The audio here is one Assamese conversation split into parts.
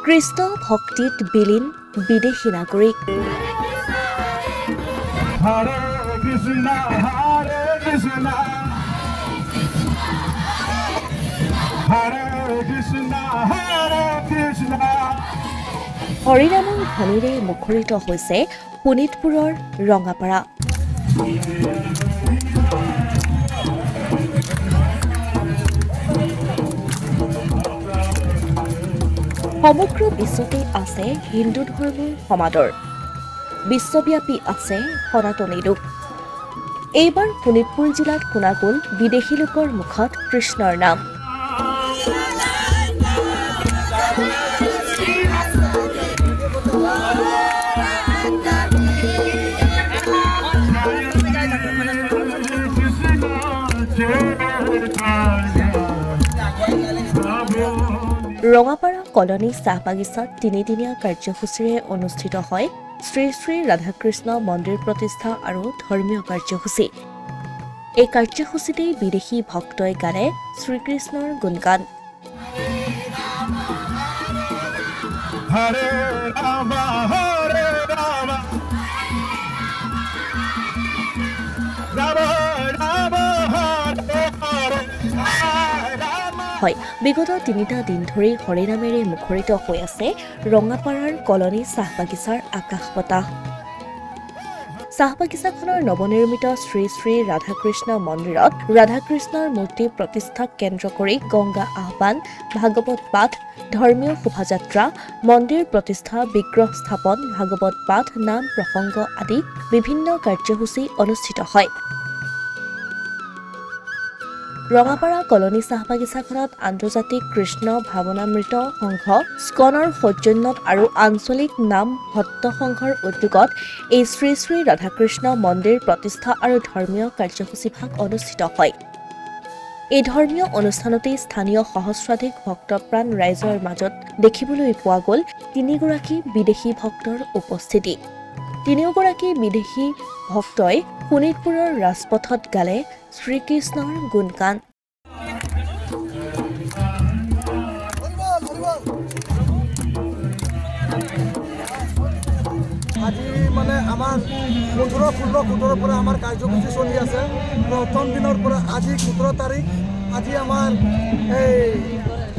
কৃষ্ণ ভক্তিত বিলীন বিদেশী নাগৰিক Hare Krishna, Hare Krishna, Hare Krishna, Hare Krishna. হৰিনামৰ ধ্বনিৰে মুখৰিত হৈছে শোণিতপুৰৰ ৰঙাপাৰা। সমগ্ৰ বিশ্বতে আছে হিন্দু ধৰ্মৰ সমাদৰ, বিশ্বব্যাপী আছে সনাতনী লোক। এইবাৰ শোণিতপুৰ জিলাত শুনা গ'ল বিদেশী লোকৰ মুখত কৃষ্ণৰ নাম। ৰঙাপাৰা কলনী চাহ বাগিচাত তিনিদিনীয়া কাৰ্যসূচীৰে অনুষ্ঠিত হয় শ্ৰী শ্ৰী ৰাধাকৃষ্ণ মন্দিৰ প্ৰতিষ্ঠা আৰু ধৰ্মীয় কাৰ্যসূচী। এই কাৰ্যসূচীতেই বিদেশী ভক্তই গালে শ্ৰীকৃষ্ণৰ গুণগান। Hare Rama, Hare Rama, Rama Rama, Hare Hare, Hare Rama. হয়, বিগত তিনিটা দিন ধৰি হৰিনামেৰে মুখৰিত হৈ আছে ৰঙাপাৰাৰ কলনী চাহ বাগিচাৰ আকাশ বতাহ। চাহ বাগিচাখনৰ নৱনিৰ্মিত শ্ৰী শ্ৰী ৰাধাকৃষ্ণ মন্দিৰত ৰাধাকৃষ্ণৰ মূৰ্তি প্ৰতিষ্ঠাক কেন্দ্ৰ কৰি গংগা আহ্বান, ভাগৱত পাঠ, ধৰ্মীয় শোভাযাত্ৰা, মন্দিৰ প্ৰতিষ্ঠা, বিগ্ৰহ স্থাপন, ভাগৱত পাঠ, নাম প্ৰসংগ আদি বিভিন্ন কাৰ্যসূচী অনুষ্ঠিত হয়। ৰঙাপাৰা কলনী চাহ বাগিচাখনত আন্তৰ্জাতিক কৃষ্ণ ভাৱনামৃত সংঘ, স্কনৰ সৌজন্যত আৰু আঞ্চলিক নাম ভট্ট সংঘৰ উদ্যোগত এই শ্ৰী শ্ৰী ৰাধাকৃষ্ণ মন্দিৰ প্ৰতিষ্ঠা আৰু ধৰ্মীয় কাৰ্যসূচীভাগ অনুষ্ঠিত হয়। এই ধৰ্মীয় অনুষ্ঠানতেই স্থানীয় সহস্ৰাধিক ভক্তপ্ৰাণ ৰাইজৰ মাজত দেখিবলৈ পোৱা গ'ল তিনিগৰাকী বিদেশী ভক্তৰ উপস্থিতি। তিনিওগৰাকী বিদেশী ভক্তই শোণিতপুৰৰ ৰাজপথত গালে শ্ৰীকৃষ্ণৰ গুণগান। আজি মানে আমাৰ 15-16-17 পৰা আমাৰ কাৰ্যসূচী চলি আছে। প্ৰথম দিনৰ পৰা আজি 17 তাৰিখ, আজি আমাৰ এই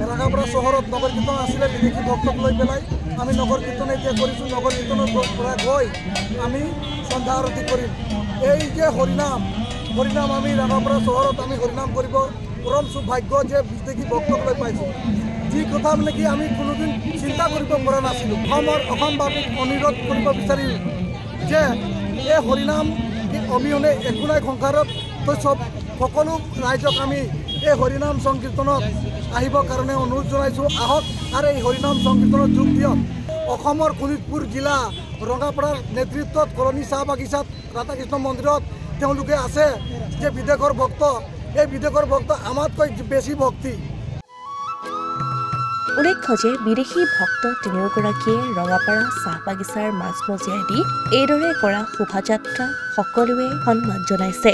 ৰঙাপাৰা চহৰত নগৰ কীৰ্তন আছিলে। বিদেশী ভক্তক লৈ পেলাই আমি নগৰ কীৰ্তন এতিয়া কৰিছোঁ। নগৰ কীৰ্তনৰ পৰা গৈ আমি সন্ধ্যা আৰতি কৰিম। এই যে হৰিনাম আমি ৰঙাপাৰা চহৰত আমি হৰিনাম কৰিব পৰম সৌভাগ্য যে বিদেশী ভক্তক লৈ পাইছোঁ। যি কথা মানে কি আমি কোনোদিন চিন্তা কৰিব পৰা নাছিলোঁ। অসমবাসীক অনুৰোধ কৰিব বিচাৰিম যে এই হৰিনাম অবিহনে একো নাই সংসাৰত। তো সকলো ৰাইজক আমি এই হৰিনাম সংকীৰ্তনত আহিবৰ কাৰণে অনুৰোধ জনাইছোঁ। আহক আৰু এই হৰিনাম সংকীৰ্তনত যোগ দিয়ক। অসমৰ শোণিতপুৰ জিলা ৰঙাপাৰাৰ নেতৃত্বত কলনী চাহ বাগিচাত ৰাধাকৃষ্ণ মন্দিৰত তেওঁলোকে আছে যে বিদেশৰ ভক্ত, এই বিদেশৰ ভক্ত আমাতকৈ বেছি ভক্তি। উল্লেখ্য যে বিদেশী ভক্ত তিনিওগৰাকীয়ে ৰঙাপাৰা চাহ বাগিচাৰ মাজমজিয়াই দি এইদৰে কৰা শোভাযাত্ৰা সকলোৱে সন্মান জনাইছে।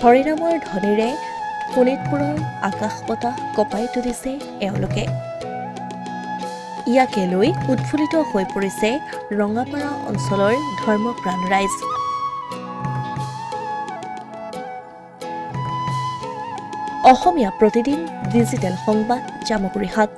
হৰিনামৰ ধ্বনিৰে শোণিতপুৰৰ আকাশ বতাহ কঁপাই তুলিছে এওঁলোকে। ইয়াকে লৈ উৎফুল্লিত হৈ পৰিছে ৰঙাপাৰা অঞ্চলৰ ধৰ্মপ্ৰাণ ৰাইজ। অসমীয়া প্ৰতিদিন ডিজিটেল সংবাদ জামুগুৰিহাট।